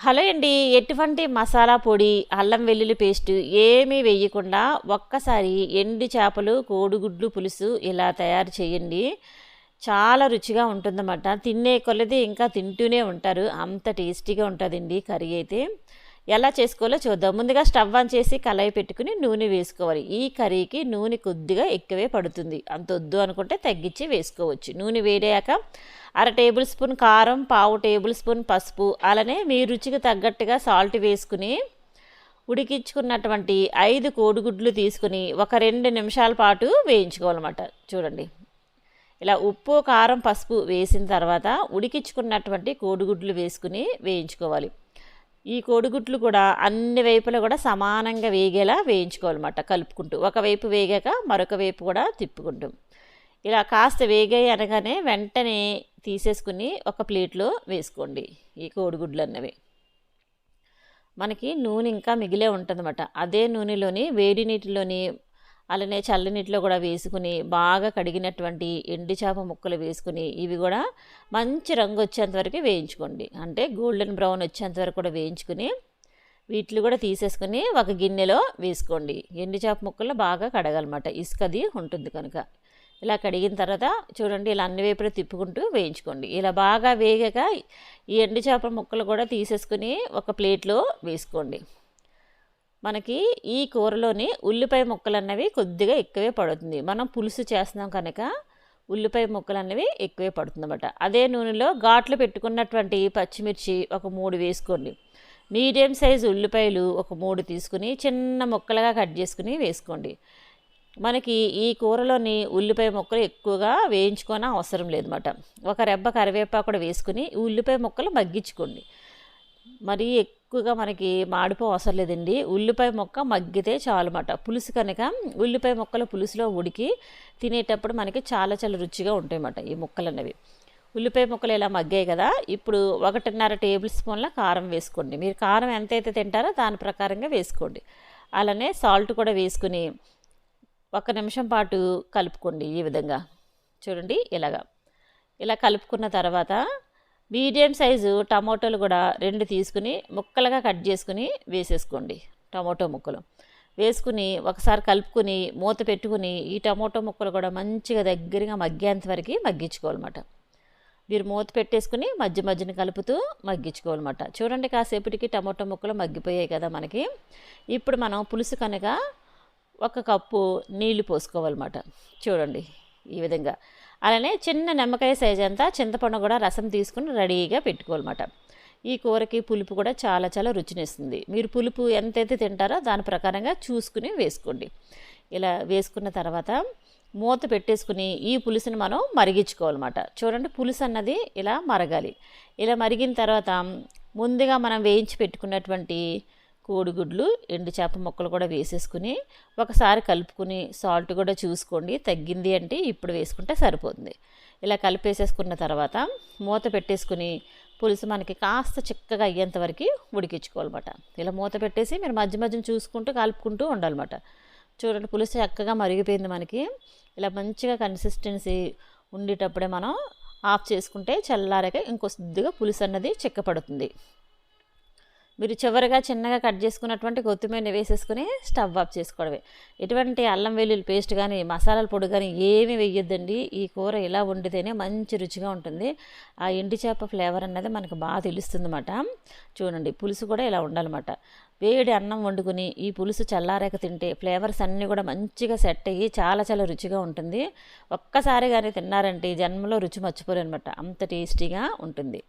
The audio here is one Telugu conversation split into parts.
హలో అండి. ఎటువంటి మసాలా పొడి, అల్లం వెల్లుల్లి పేస్ట్ ఏమీ వేయకుండా ఒక్కసారి ఎండు చేపలు, కోడిగుడ్లు పులుసు ఇలా తయారు చేయండి. చాలా రుచిగా ఉంటుందన్నమాట. తినే కొలది ఇంకా తింటూనే ఉంటారు. అంత టేస్టీగా ఉంటుందండి కర్రీ అయితే. ఎలా చేసుకోవాలో చూద్దాం. ముందుగా స్టవ్ ఆన్ చేసి కళాయి పెట్టుకుని నూనె వేసుకోవాలి. ఈ కర్రీకి నూనె కొద్దిగా ఎక్కువే పడుతుంది. అంత వద్దు అనుకుంటే తగ్గించి వేసుకోవచ్చు. నూనె వేడాక అర టేబుల్ స్పూన్ కారం, పావు టేబుల్ స్పూన్ పసుపు, అలానే మీ రుచికి తగ్గట్టుగా సాల్ట్ వేసుకుని ఉడికించుకున్నటువంటి 5 కోడిగుడ్లు తీసుకుని ఒక 2 నిమిషాల పాటు వేయించుకోవాలన్నమాట. చూడండి, ఇలా ఉప్పు, కారం, పసుపు వేసిన తర్వాత ఉడికించుకున్నటువంటి కోడిగుడ్లు వేసుకుని వేయించుకోవాలి. ఈ కోడిగుడ్లు కూడా అన్ని వైపులా కూడా సమానంగా వేగేలా వేయించుకోవాలన్నమాట, కలుపుకుంటూ. ఒకవైపు వేగాక మరొక వైపు కూడా తిప్పుకుంటూ ఇలా కాస్త వేగాయి అనగానే వెంటనే తీసేసుకుని ఒక ప్లేట్లో వేసుకోండి. ఈ కోడిగుడ్లు అన్నవి మనకి నూనె ఇంకా మిగిలే ఉంటుందన్నమాట. అదే నూనెలోని వేడి నీటిలోని అలానే చల్లనీటిలో కూడా వేసుకుని బాగా కడిగినటువంటి ఎండు చేప ముక్కలు వేసుకుని ఇవి కూడా మంచి రంగు వచ్చేంత వరకు వేయించుకోండి. అంటే గోల్డెన్ బ్రౌన్ వచ్చేంత వరకు కూడా వేయించుకుని వీటిని కూడా తీసేసుకుని ఒక గిన్నెలో వేసుకోండి. ఎండు చేప ముక్కలు బాగా కడగాలన్నమాట, ఇసుకది ఉంటుంది కనుక. ఇలా కడిగిన తర్వాత చూడండి, ఇలా అన్ని వైపులా తిప్పుకుంటూ వేయించుకోండి. ఇలా బాగా వేగాక ఈ ఎండు చేప ముక్కలు కూడా తీసేసుకుని ఒక ప్లేట్లో వేసుకోండి. మనకి ఈ కూరలోని ఉల్లిపాయ ముక్కలు అన్నవి కొద్దిగా ఎక్కువే పడుతుంది. మనం పులుసు చేస్తున్నాం కనుక ఉల్లిపాయ ముక్కలు అన్నవి ఎక్కువే పడుతుంది అన్నమాట. అదే నూనెలో ఘాట్లు పెట్టుకున్నటువంటి పచ్చిమిర్చి ఒక 3 వేసుకోండి. మీడియం సైజు ఉల్లిపాయలు ఒక 3 తీసుకుని చిన్న ముక్కలుగా కట్ చేసుకుని వేసుకోండి. మనకి ఈ కూరలోని ఉల్లిపాయ ముక్కలు ఎక్కువగా వేయించుకోని అవసరం లేదన్నమాట. ఒక రెబ్బ కరివేపాకు కూడా వేసుకుని ఉల్లిపాయ ముక్కలు మగ్గించుకోండి. మరీ ఎక్కువగా మనకి మాడిపో అవసరం లేదండి. ఉల్లిపాయ ముక్క మగ్గితే చాలన్నమాట. పులుసు కనుక ఉల్లిపాయ ముక్కలు పులుసులో ఉడికి తినేటప్పుడు మనకి చాలా చాలా రుచిగా ఉంటాయన్నమాట ఈ ముక్కలు అనేవి. ఉల్లిపాయ ముక్కలు ఇలా మగ్గాయి కదా, ఇప్పుడు 1.5 టేబుల్ స్పూన్ల కారం వేసుకోండి. మీరు కారం ఎంతైతే తింటారో దాని ప్రకారంగా వేసుకోండి. అలానే సాల్ట్ కూడా వేసుకుని 1 నిమిషం పాటు కలుపుకోండి. ఈ విధంగా చూడండి, ఇలా కలుపుకున్న తర్వాత మీడియం సైజు టమాటోలు కూడా 2 తీసుకుని ముక్కలుగా కట్ చేసుకుని వేసేసుకోండి. టమాటో ముక్కలు వేసుకుని ఒకసారి కలుపుకొని మూత పెట్టుకుని ఈ టమాటో ముక్కలు కూడా మంచిగా దగ్గరగా మగ్గేంత వరకు మగ్గించుకోవాలన్నమాట. మీరు మూత పెట్టేసుకుని మధ్య మధ్యన కలుపుతూ మగ్గించుకోవాలన్నమాట. చూడండి, కాసేపటికి టమాటో ముక్కలు మగ్గిపోయాయి కదా మనకి. ఇప్పుడు మనం పులుసు కనుక 1 కప్పు నీళ్లు పోసుకోవాలన్నమాట. చూడండి ఈ విధంగా. అలానే చిన్న నిమ్మకాయ సైజ్ అంతా చింతపండు కూడా రసం తీసుకుని రెడీగా పెట్టుకోవాలన్నమాట. ఈ కూరకి పులుపు కూడా చాలా చాలా రుచినిస్తుంది. మీరు పులుపు ఎంతైతే తింటారో దాని ప్రకారంగా చూసుకుని వేసుకోండి. ఇలా వేసుకున్న తర్వాత మూత పెట్టేసుకుని ఈ పులుసుని మనం మరిగించుకోవాలన్నమాట. చూడండి, పులుసు అన్నది ఇలా మరగాలి. ఇలా మరిగిన తర్వాత ముందుగా మనం వేయించి పెట్టుకున్నటువంటి కోడిగుడ్లు, ఎండు చేప ముక్కలు కూడా వేసేసుకుని ఒకసారి కలుపుకుని సాల్ట్ కూడా చూసుకోండి. తగ్గింది అంటే ఇప్పుడు వేసుకుంటే సరిపోతుంది. ఇలా కలిపేసేసుకున్న తర్వాత మూత పెట్టేసుకుని పులుసు మనకి కాస్త చిక్కగా అయ్యేంత వరకు ఉడికించుకోవాలన్నమాట. ఇలా మూత పెట్టేసి మీరు మధ్య మధ్యన చూసుకుంటూ కలుపుకుంటూ ఉండాలన్నమాట. చూడండి, పులుసు చక్కగా మరిగిపోయింది మనకి. ఇలా మంచిగా కన్సిస్టెన్సీ ఉండేటప్పుడే మనం ఆఫ్ చేసుకుంటే చల్లారాక ఇంకొద్దిగా పులుసు అన్నది చిక్కపడుతుంది. మీరు చివరిగా చిన్నగా కట్ చేసుకున్నటువంటి కొత్తిమీర వేసేసుకుని స్టవ్ ఆఫ్ చేసుకోవడమే. ఎటువంటి అల్లం వెల్లుల్లి పేస్ట్ కానీ మసాలాల పొడి కానీ ఏమీ వేయొద్దండి. ఈ కూర ఇలా వండితేనే మంచి రుచిగా ఉంటుంది. ఆ ఎండు చేప ఫ్లేవర్ అన్నది మనకు బాగా తెలుస్తుంది అన్నమాట. చూడండి, పులుసు కూడా ఇలా ఉండాలన్నమాట. వేడి అన్నం వండుకుని ఈ పులుసు చల్లారాక తింటే ఫ్లేవర్స్ అన్నీ కూడా మంచిగా సెట్ అయ్యి చాలా చాలా రుచిగా ఉంటుంది. ఒక్కసారి కానీ తిన్నారంటే జన్మలో రుచి మర్చిపోలేరు అనమాట, అంత టేస్టీగా ఉంటుంది.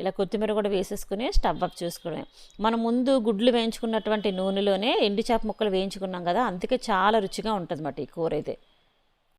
ఇలా కొత్తిమీర కూడా వేసేసుకుని స్టవ్ ఆఫ్ చేసుకోవడమే. మనం ముందు గుడ్లు వేయించుకున్నటువంటి నూనెలోనే ఎండు చేప ముక్కలు వేయించుకున్నాం కదా, అందుకే చాలా రుచిగా ఉంటుంది అన్నమాట ఈ కూర అయితే.